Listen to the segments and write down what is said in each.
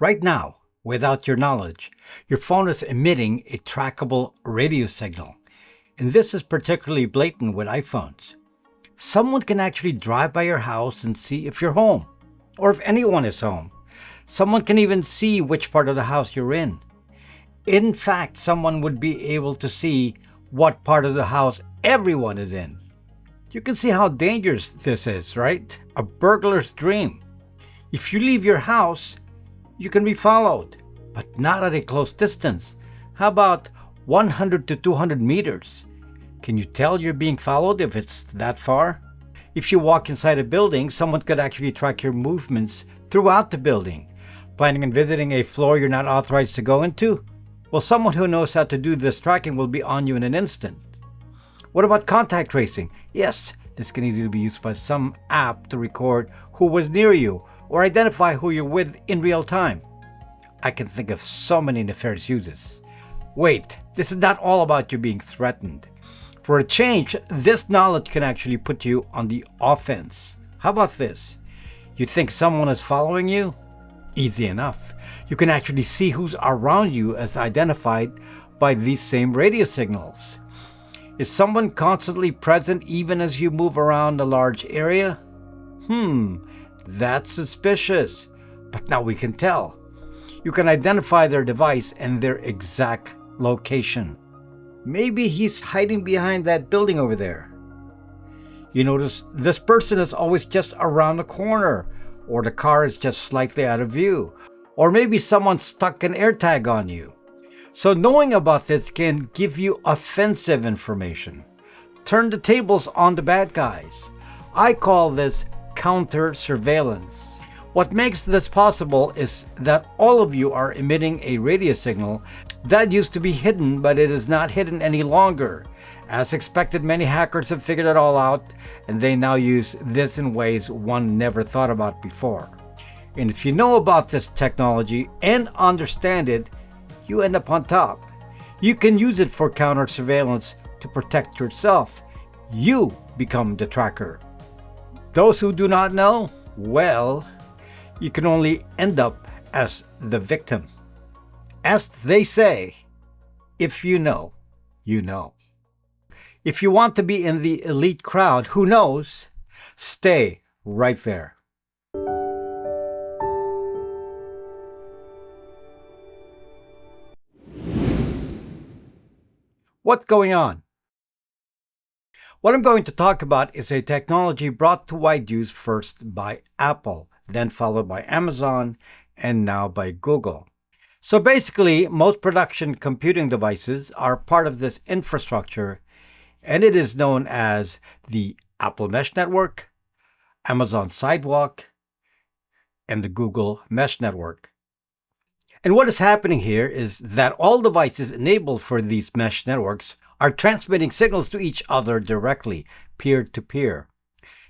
Right now, without your knowledge, your phone is emitting a trackable radio signal. And this is particularly blatant with iPhones. Someone can actually drive by your house and see if you're home, or if anyone is home. Someone can even see which part of the house you're in. In fact, someone would be able to see what part of the house everyone is in. You can see how dangerous this is, right? A burglar's dream. If you leave your house, you can be followed, but not at a close distance. How about 100 to 200 meters? Can you tell you're being followed if it's that far? If you walk inside a building, someone could actually track your movements throughout the building. Planning on visiting a floor you're not authorized to go into? Well, someone who knows how to do this tracking will be on you in an instant. What about contact tracing? Yes, this can easily be used by some app to record who was near you or identify who you're with in real time. I can think of so many nefarious uses. Wait, this is not all about you being threatened. For a change, this knowledge can actually put you on the offense. How about this? You think someone is following you? Easy enough. You can actually see who's around you as identified by these same radio signals. Is someone constantly present even as you move around a large area? That's suspicious. But now we can tell. You can identify their device and their exact location. Maybe he's hiding behind that building over there. You notice this person is always just around the corner, or the car is just slightly out of view, or maybe someone stuck an Airtag on you. So knowing about this can give you offensive information. Turn the tables on the bad guys. I call this counter surveillance. What makes this possible is that all of you are emitting a radio signal that used to be hidden, but it is not hidden any longer. As expected, many hackers have figured it all out, and they now use this in ways one never thought about before. And if you know about this technology and understand it, you end up on top. You can use it for counter surveillance to protect yourself. You become the tracker. Those who do not know, well, you can only end up as the victim. As they say, if you know, you know. If you want to be in the elite crowd, who knows? Stay right there. What's going on? What I'm going to talk about is a technology brought to wide use first by Apple, then followed by Amazon, and now by Google. So basically, most production computing devices are part of this infrastructure, and it is known as the Apple Mesh Network, Amazon Sidewalk, and the Google Mesh Network. And what is happening here is that all devices enabled for these mesh networks are transmitting signals to each other directly, peer-to-peer.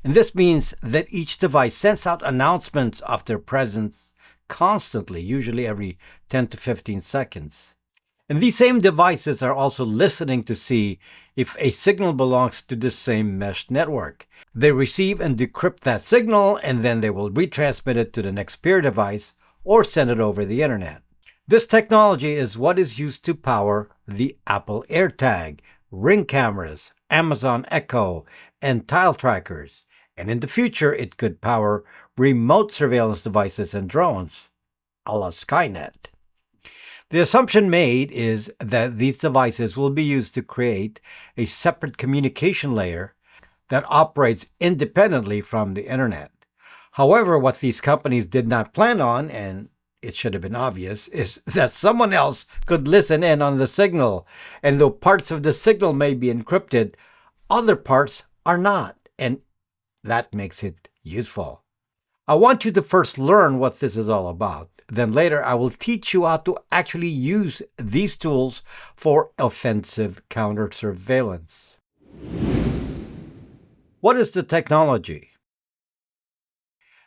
And this means that each device sends out announcements of their presence constantly, usually every 10 to 15 seconds. And these same devices are also listening to see if a signal belongs to the same mesh network. They receive and decrypt that signal, and then they will retransmit it to the next peer device or send it over the internet. This technology is what is used to power the Apple Airtag, Ring cameras, Amazon Echo, and tile trackers. And in the future, it could power remote surveillance devices and drones, a la Skynet. The assumption made is that these devices will be used to create a separate communication layer that operates independently from the internet. However, what these companies did not plan on, and it should have been obvious, is that someone else could listen in on the signal. And though parts of the signal may be encrypted, other parts are not, and that makes it useful. I want you to first learn what this is all about. Then later I will teach you how to actually use these tools for offensive counter-surveillance. What is the technology?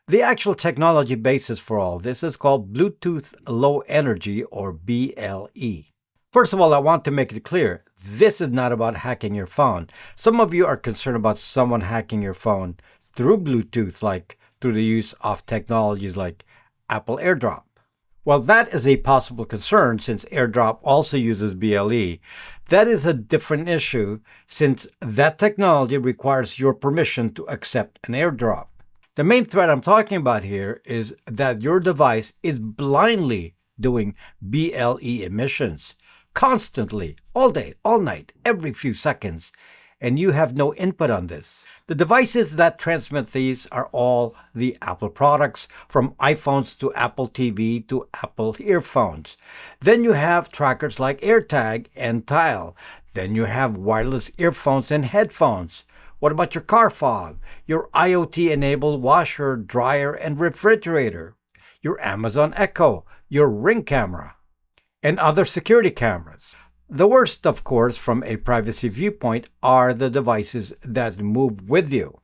The actual technology basis for all this is called Bluetooth Low Energy, or BLE. First of all, I want to make it clear, this is not about hacking your phone. Some of you are concerned about someone hacking your phone through Bluetooth, like through the use of technologies like Apple AirDrop. Well, that is a possible concern since AirDrop also uses BLE. That is a different issue since that technology requires your permission to accept an AirDrop. The main threat I'm talking about here is that your device is blindly doing BLE emissions constantly, all day, all night, every few seconds, and you have no input on this. The devices that transmit these are all the Apple products, from iPhones to Apple TV to Apple earphones. Then you have trackers like Airtag and Tile. Then you have wireless earphones and headphones. What about your car fob, your IoT-enabled washer, dryer, and refrigerator, your Amazon Echo, your Ring camera, and other security cameras? The worst, of course, from a privacy viewpoint, are the devices that move with you.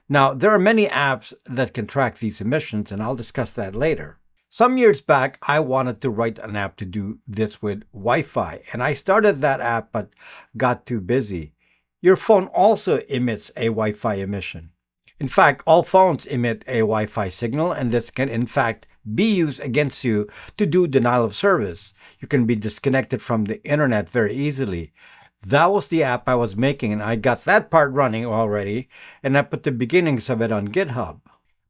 Now, there are many apps that can track these emissions, and I'll discuss that later. Some years back, I wanted to write an app to do this with Wi-Fi, and I started that app but got too busy. Your phone also emits a Wi-Fi emission. In fact, all phones emit a Wi-Fi signal, and this can in fact be used against you to do denial of service. You can be disconnected from the internet very easily. That was the app I was making, and I got that part running already, and I put the beginnings of it on GitHub.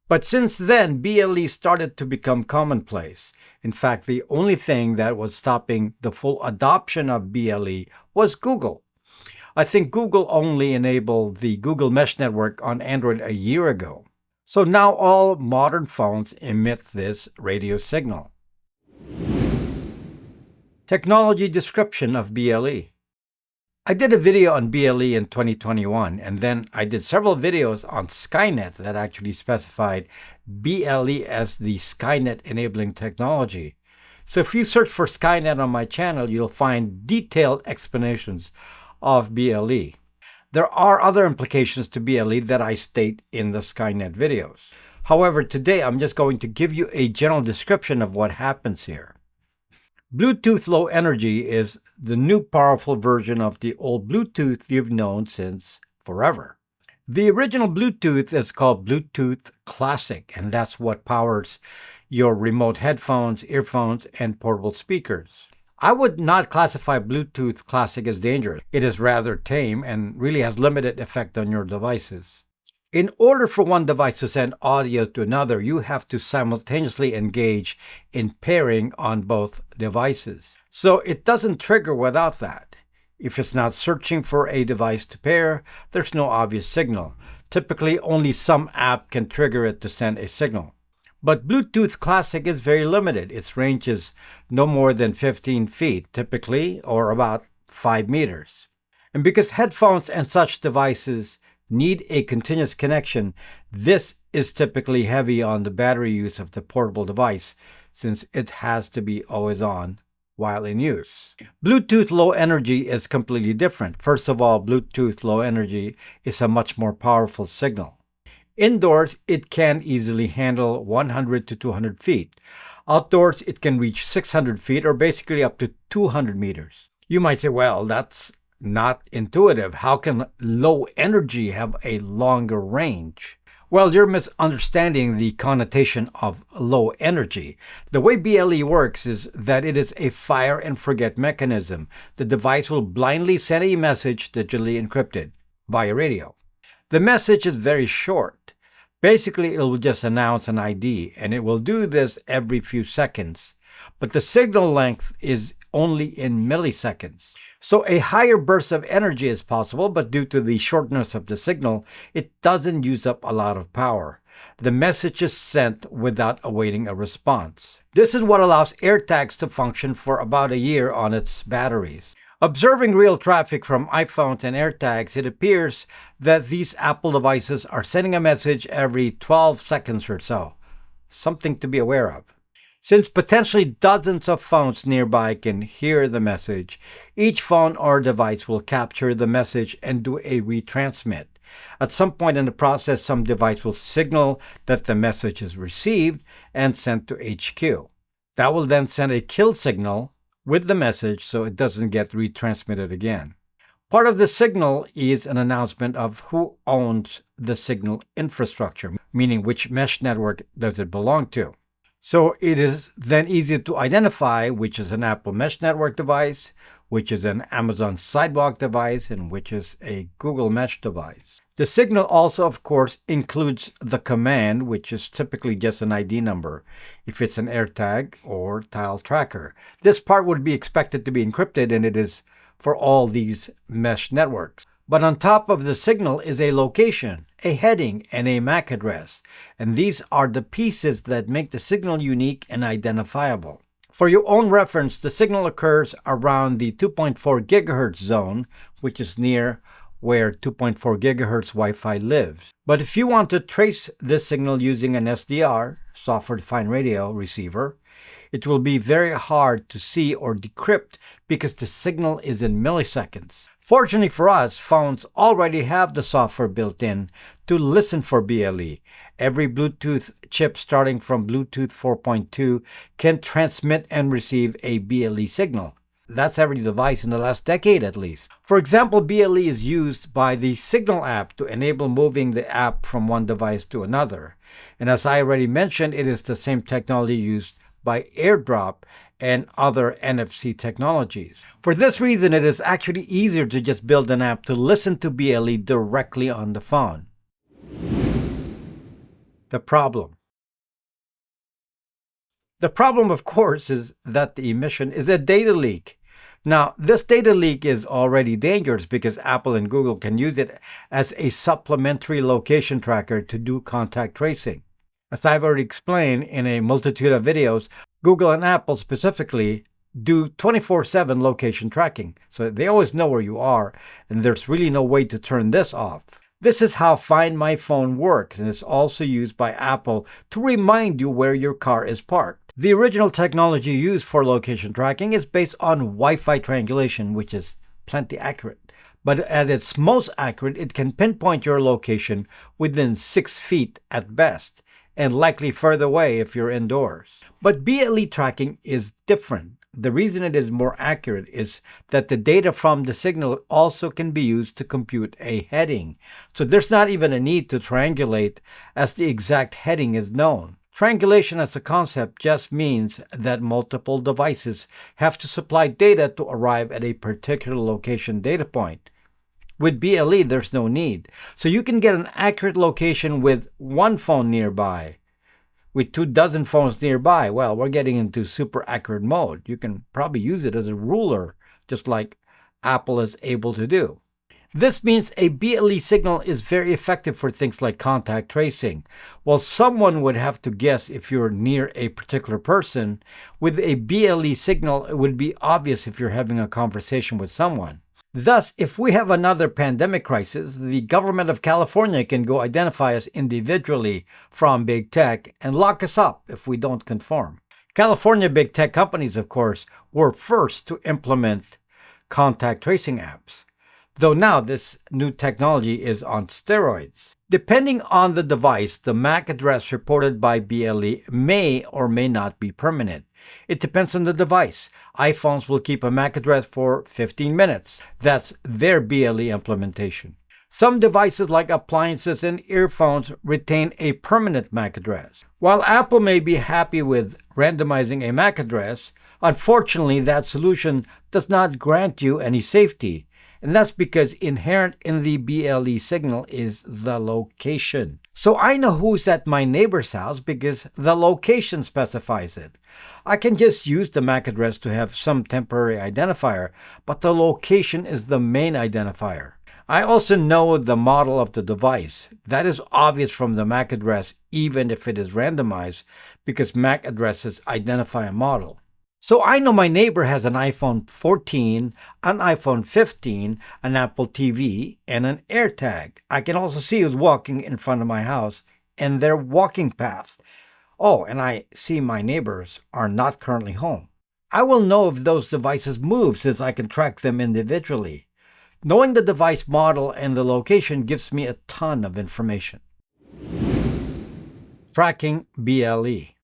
But since then, BLE started to become commonplace. In fact, the only thing that was stopping the full adoption of BLE was Google. I think Google only enabled the Google Mesh Network on Android a year ago. So now all modern phones emit this radio signal. Technology description of BLE. I did a video on BLE in 2021, and then I did several videos on Skynet that actually specified BLE as the Skynet enabling technology. So if you search for Skynet on my channel, you'll find detailed explanations of BLE. There are other implications to BLE that I state in the Skynet videos. However, today I'm just going to give you a general description of what happens here. Bluetooth Low Energy is the new powerful version of the old Bluetooth you've known since forever. The original Bluetooth is called Bluetooth Classic, and that's what powers your remote headphones, earphones, and portable speakers. I would not classify Bluetooth Classic as dangerous. It is rather tame and really has limited effect on your devices. In order for one device to send audio to another, you have to simultaneously engage in pairing on both devices. So it doesn't trigger without that. If it's not searching for a device to pair, there's no obvious signal. Typically, only some app can trigger it to send a signal. But Bluetooth Classic is very limited. Its range is no more than 15 feet, typically, or about 5 meters. And because headphones and such devices need a continuous connection, this is typically heavy on the battery use of the portable device, since it has to be always on while in use. Bluetooth Low Energy is completely different. First of all, Bluetooth Low Energy is a much more powerful signal. Indoors, it can easily handle 100 to 200 feet. Outdoors, it can reach 600 feet, or basically up to 200 meters. You might say, well, that's not intuitive. How can low energy have a longer range? Well, you're misunderstanding the connotation of low energy. The way BLE works is that it is a fire and forget mechanism. The device will blindly send a message digitally encrypted via radio. The message is very short. Basically, it will just announce an ID, and it will do this every few seconds. But the signal length is only in milliseconds. So a higher burst of energy is possible, but due to the shortness of the signal, it doesn't use up a lot of power. The message is sent without awaiting a response. This is what allows Airtags to function for about a year on its batteries. Observing real traffic from iPhones and Airtags, it appears that these Apple devices are sending a message every 12 seconds or so. Something to be aware of. Since potentially dozens of phones nearby can hear the message, each phone or device will capture the message and do a retransmit. At some point in the process, some device will signal that the message is received and sent to HQ. That will then send a kill signal with the message so it doesn't get retransmitted again. Part of the signal is an announcement of who owns the signal infrastructure, meaning which mesh network does it belong to. So it is then easy to identify which is an Apple Mesh Network device, which is an Amazon Sidewalk device, and which is a Google Mesh device. The signal also, of course, includes the command, which is typically just an ID number, if it's an Airtag or tile tracker. This part would be expected to be encrypted, and it is for all these mesh networks. But on top of the signal is a location, a heading, and a MAC address. And these are the pieces that make the signal unique and identifiable. For your own reference, the signal occurs around the 2.4 gigahertz zone, which is near where 2.4 gigahertz Wi-Fi lives. But if you want to trace this signal using an SDR, software-defined radio receiver, it will be very hard to see or decrypt because the signal is in milliseconds. Fortunately for us, phones already have the software built in to listen for BLE. Every Bluetooth chip starting from Bluetooth 4.2 can transmit and receive a BLE signal. That's every device in the last decade at least. For example, BLE is used by the Signal app to enable moving the app from one device to another. And as I already mentioned, it is the same technology used by AirDrop and other NFC technologies. For this reason, it is actually easier to just build an app to listen to BLE directly on the phone. The problem. The problem, of course, is that the emission is a data leak. Now, this data leak is already dangerous because Apple and Google can use it as a supplementary location tracker to do contact tracing. As I've already explained in a multitude of videos, Google and Apple specifically do 24/7 location tracking. So they always know where you are, and there's really no way to turn this off. This is how Find My Phone works, and it's also used by Apple to remind you where your car is parked. The original technology used for location tracking is based on Wi-Fi triangulation, which is plenty accurate. But at its most accurate, it can pinpoint your location within 6 feet at best, and likely further away if you're indoors. But BLE tracking is different. The reason it is more accurate is that the data from the signal also can be used to compute a heading. So there's not even a need to triangulate as the exact heading is known. Triangulation as a concept just means that multiple devices have to supply data to arrive at a particular location data point. With BLE, there's no need. So you can get an accurate location with one phone nearby. With 24 phones nearby, well, we're getting into super accurate mode. You can probably use it as a ruler, just like Apple is able to do. This means a BLE signal is very effective for things like contact tracing. While someone would have to guess if you're near a particular person, with a BLE signal, it would be obvious if you're having a conversation with someone. Thus, if we have another pandemic crisis, the government of California can go identify us individually from big tech and lock us up if we don't conform. California big tech companies, of course, were first to implement contact tracing apps, though now this new technology is on steroids. Depending on the device, the MAC address reported by BLE may or may not be permanent. It depends on the device. iPhones will keep a MAC address for 15 minutes. That's their BLE implementation. Some devices like appliances and earphones retain a permanent MAC address. While Apple may be happy with randomizing a MAC address, unfortunately that solution does not grant you any safety. And that's because inherent in the BLE signal is the location. So I know who's at my neighbor's house because the location specifies it. I can just use the MAC address to have some temporary identifier, but the location is the main identifier. I also know the model of the device. That is obvious from the MAC address, even if it is randomized, because MAC addresses identify a model. So I know my neighbor has an iPhone 14, an iPhone 15, an Apple TV, and an Airtag. I can also see who's walking in front of my house and their walking path. Oh, and I see my neighbors are not currently home. I will know if those devices move since I can track them individually. Knowing the device model and the location gives me a ton of information. Tracking BLE.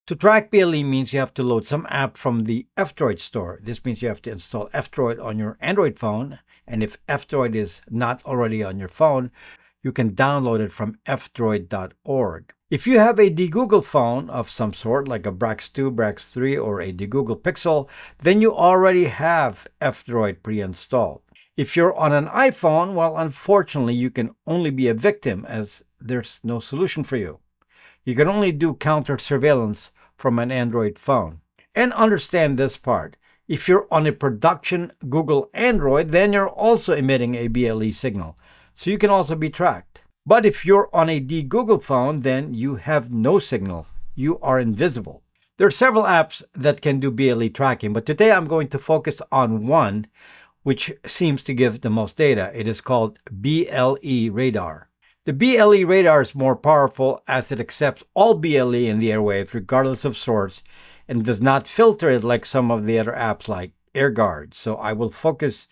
To track BLE means you have to load some app from the F-Droid store. This means you have to install F-Droid on your Android phone, and if F-Droid is not already on your phone, You can download it from fdroid.org. If you have a DGoogle phone of some sort, like a Brax 2, Brax 3, or a DGoogle Pixel, then you already have F-Droid pre-installed. If you're on an iPhone, well, unfortunately, you can only be a victim as there's no solution for you. You can only do counter surveillance from an Android phone. And understand this part. If you're on a production Google Android, then you're also emitting a BLE signal, so you can also be tracked. But if you're on a DGoogle phone, then you have no signal. You are invisible. There are several apps that can do BLE tracking, but today I'm going to focus on one which seems to give the most data. It is called BLE radar. The BLE radar is more powerful as it accepts all BLE in the airwaves regardless of source and does not filter it like some of the other apps like AirGuard. So I will focus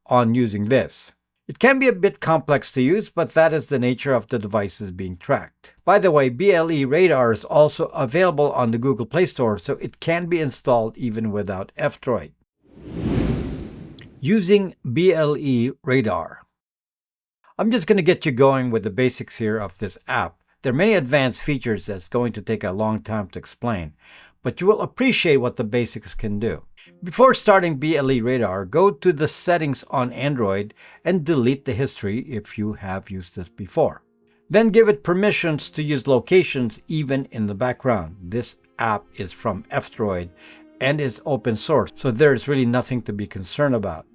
on using this. It can be a bit complex to use, but that is the nature of the devices being tracked. By the way, BLE radar is also available on the Google Play Store, so it can be installed even without F-Droid. Using BLE radar. I'm just going to get you going with the basics here of this app. There are many advanced features that's going to take a long time to explain, but you will appreciate what the basics can do. Before starting BLE radar, go to the settings on Android and delete the history if you have used this before. Then give it permissions to use locations even in the background. This app is from F-Droid and is open source, so there's really nothing to be concerned about.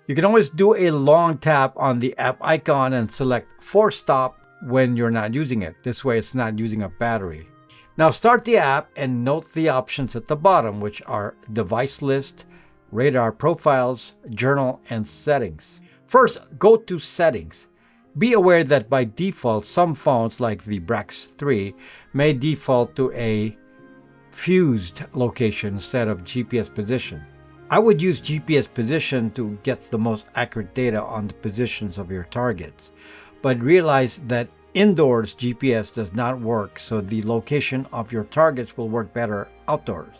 You can always do a long tap on the app icon and select Force Stop when you're not using it. This way it's not using up battery. Now start the app and note the options at the bottom, which are Device List, Radar Profiles, Journal, and Settings. First, go to Settings. Be aware that by default, some phones like the Brax 3 may default to a fused location instead of GPS position. I would use GPS position to get the most accurate data on the positions of your targets, but realize that indoors GPS does not work, so the location of your targets will work better outdoors.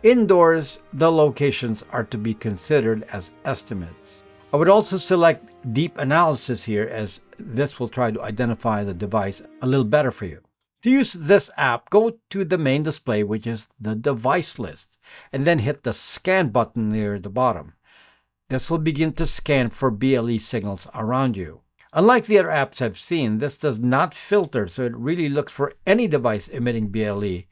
Indoors, the locations are to be considered as estimates. I would also select Deep Analysis here, as this will try to identify the device a little better for you. To use this app, go to the main display, which is the device list, and then hit the scan button near the bottom. This will begin to scan for BLE signals around you. Unlike the other apps I've seen, this does not filter, so it really looks for any device emitting BLE.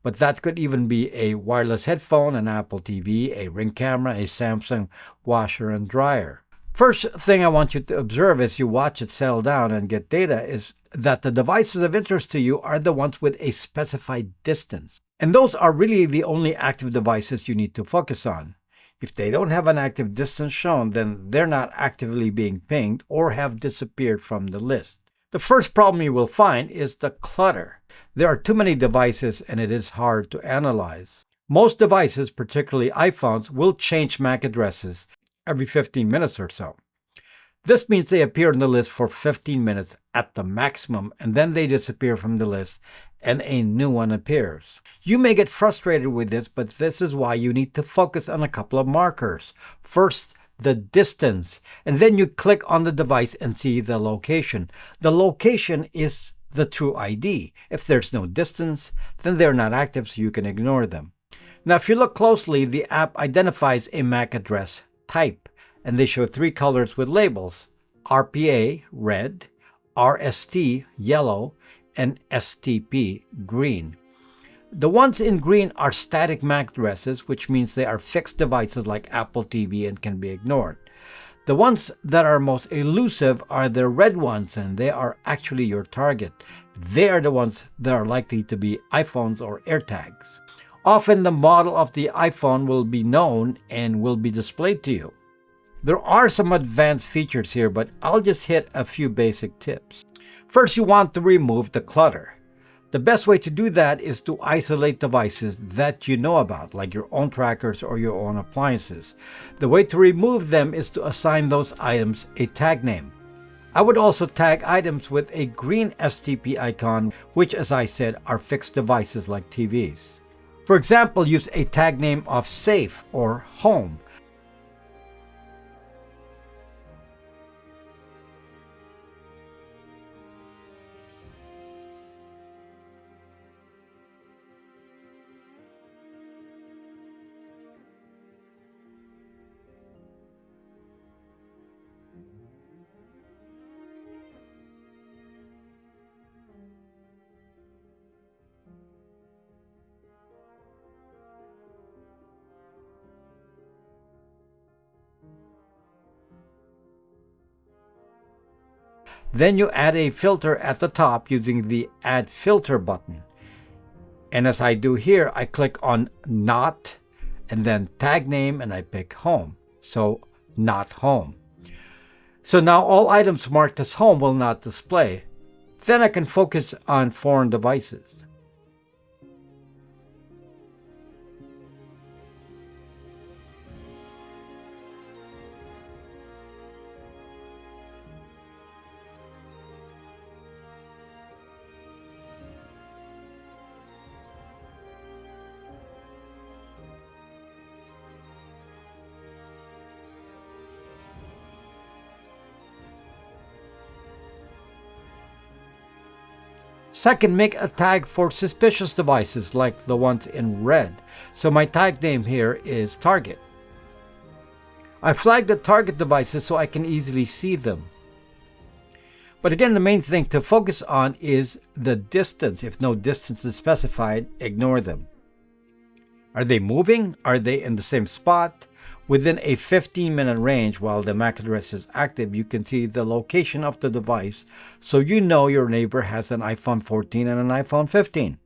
But that could even be a wireless headphone, an Apple TV, a Ring camera, a Samsung washer and dryer. First thing I want you to observe as you watch it settle down and get data is that the devices of interest to you are the ones with a specified distance. And those are really the only active devices you need to focus on. If they don't have an active distance shown, then they're not actively being pinged or have disappeared from the list. The first problem you will find is the clutter. There are too many devices and it is hard to analyze. Most devices, particularly iPhones, will change MAC addresses every 15 minutes or so. This means they appear on the list for 15 minutes at the maximum, and then they disappear from the list and a new one appears. You may get frustrated with this, but this is why you need to focus on a couple of markers. First, the distance, and then you click on the device and see the location. The location is the true ID. If there's no distance, then they're not active, so you can ignore them. Now, if you look closely, the app identifies a MAC address type, and they show three colors with labels: RPA, red, RST, yellow, and STP, green. The ones in green are static MAC addresses, which means they are fixed devices like Apple TV and can be ignored. The ones that are most elusive are the red ones, and they are actually your target. They are the ones that are likely to be iPhones or Airtags. Often the model of the iPhone will be known and will be displayed to you. There are some advanced features here, but I'll just hit a few basic tips. First, you want to remove the clutter. The best way to do that is to isolate devices that you know about, like your own trackers or your own appliances. The way to remove them is to assign those items a tag name. I would also tag items with a green STP icon, which, as I said, are fixed devices like TVs. For example, use a tag name of safe or home. Then you add a filter at the top using the Add Filter button. And as I do here, I click on Not and then tag name and I pick Home. So Not Home. So now all items marked as home will not display. Then I can focus on foreign devices. Second, make a tag for suspicious devices like the ones in red. So my tag name here is Target. I flagged the target devices so I can easily see them. But again, the main thing to focus on is the distance. If no distance is specified, ignore them. Are they moving? Are they in the same spot? Within a 15-minute range while the MAC address is active, you can see the location of the device, so you know your neighbor has an iPhone 14 and an iPhone 15.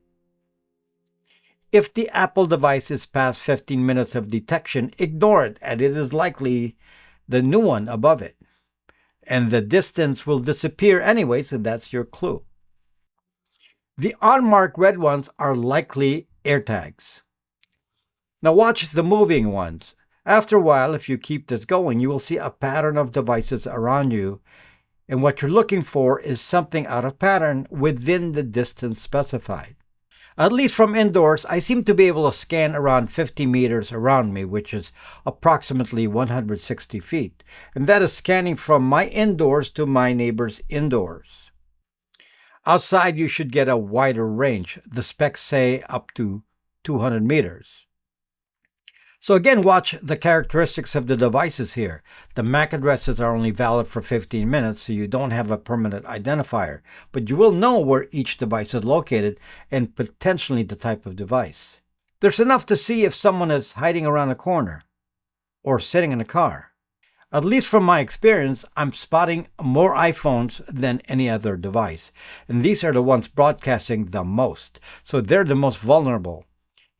If the Apple device is past 15 minutes of detection, ignore it, and it is likely the new one above it. And the distance will disappear anyway, so that's your clue. The unmarked red ones are likely Airtags. Now watch the moving ones. After a while, if you keep this going, you will see a pattern of devices around you, and what you're looking for is something out of pattern within the distance specified. At least from indoors, I seem to be able to scan around 50 meters around me, which is approximately 160 feet, and that is scanning from my indoors to my neighbor's indoors. Outside, you should get a wider range. The specs say up to 200 meters. So again, watch the characteristics of the devices here. The MAC addresses are only valid for 15 minutes, so you don't have a permanent identifier, but you will know where each device is located and potentially the type of device. There's enough to see if someone is hiding around a corner or sitting in a car. At least from my experience, I'm spotting more iPhones than any other device, and these are the ones broadcasting the most, so they're the most vulnerable.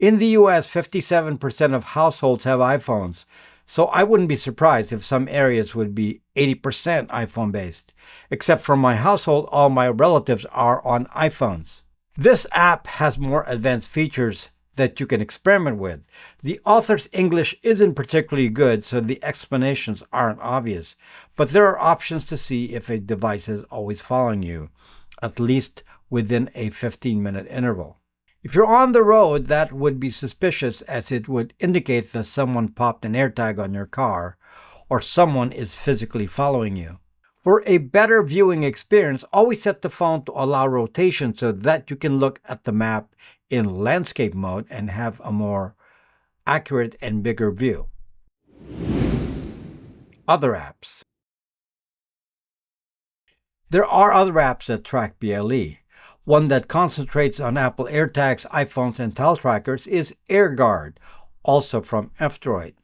In the US, 57% of households have iPhones, so I wouldn't be surprised if some areas would be 80% iPhone-based. Except for my household, all my relatives are on iPhones. This app has more advanced features that you can experiment with. The author's English isn't particularly good, so the explanations aren't obvious, but there are options to see if a device is always following you, at least within a 15-minute interval. If you're on the road, that would be suspicious, as it would indicate that someone popped an AirTag on your car or someone is physically following you. For a better viewing experience, always set the phone to allow rotation so that you can look at the map in landscape mode and have a more accurate and bigger view. Other apps. There are other apps that track BLE. One that concentrates on Apple AirTags, iPhones, and tile trackers is AirGuard, also from F-Droid.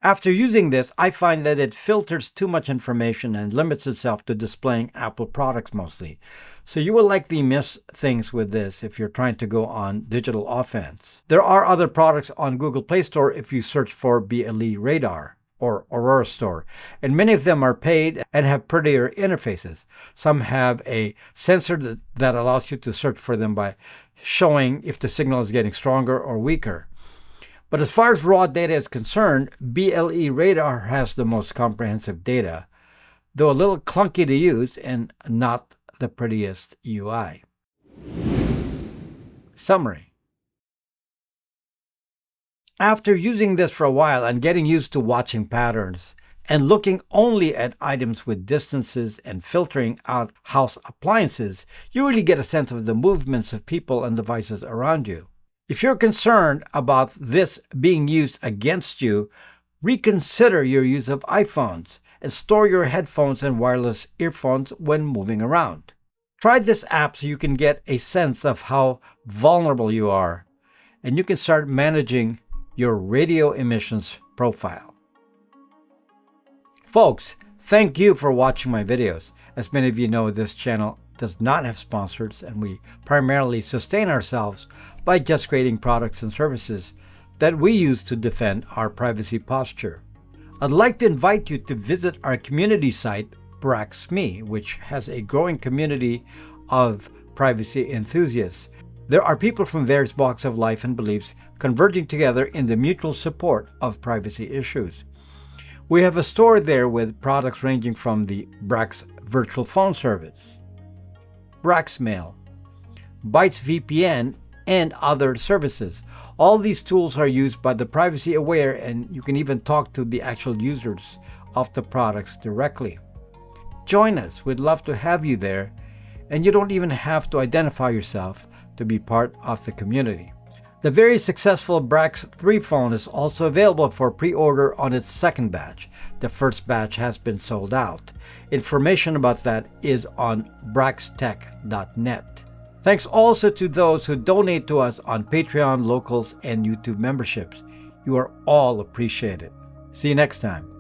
After using this, I find that it filters too much information and limits itself to displaying Apple products mostly. So you will likely miss things with this if you're trying to go on digital offense. There are other products on Google Play Store if you search for BLE Radar or Aurora Store, and many of them are paid and have prettier interfaces. Some have a sensor that allows you to search for them by showing if the signal is getting stronger or weaker. But as far as raw data is concerned, BLE Radar has the most comprehensive data, though a little clunky to use and not the prettiest UI. Summary. After using this for a while and getting used to watching patterns and looking only at items with distances and filtering out house appliances, you really get a sense of the movements of people and devices around you. If you're concerned about this being used against you, reconsider your use of iPhones and store your headphones and wireless earphones when moving around. Try this app so you can get a sense of how vulnerable you are, and you can start managing your radio emissions profile. Folks, thank you for watching my videos. As many of you know, this channel does not have sponsors, and we primarily sustain ourselves by just creating products and services that we use to defend our privacy posture. I'd like to invite you to visit our community site, BraxMe, which has a growing community of privacy enthusiasts. There are people from various walks of life and beliefs converging together in the mutual support of privacy issues. We have a store there with products ranging from the Brax virtual phone service, Braxmail, Bytes VPN, and other services. All these tools are used by the privacy aware, and you can even talk to the actual users of the products directly. Join us. We'd love to have you there, and you don't even have to identify yourself to be part of the community. The very successful Brax 3 phone is also available for pre-order on its second batch. The first batch has been sold out. Information about that is on braxtech.net. Thanks also to those who donate to us on Patreon, Locals, and YouTube memberships. You are all appreciated. See you next time.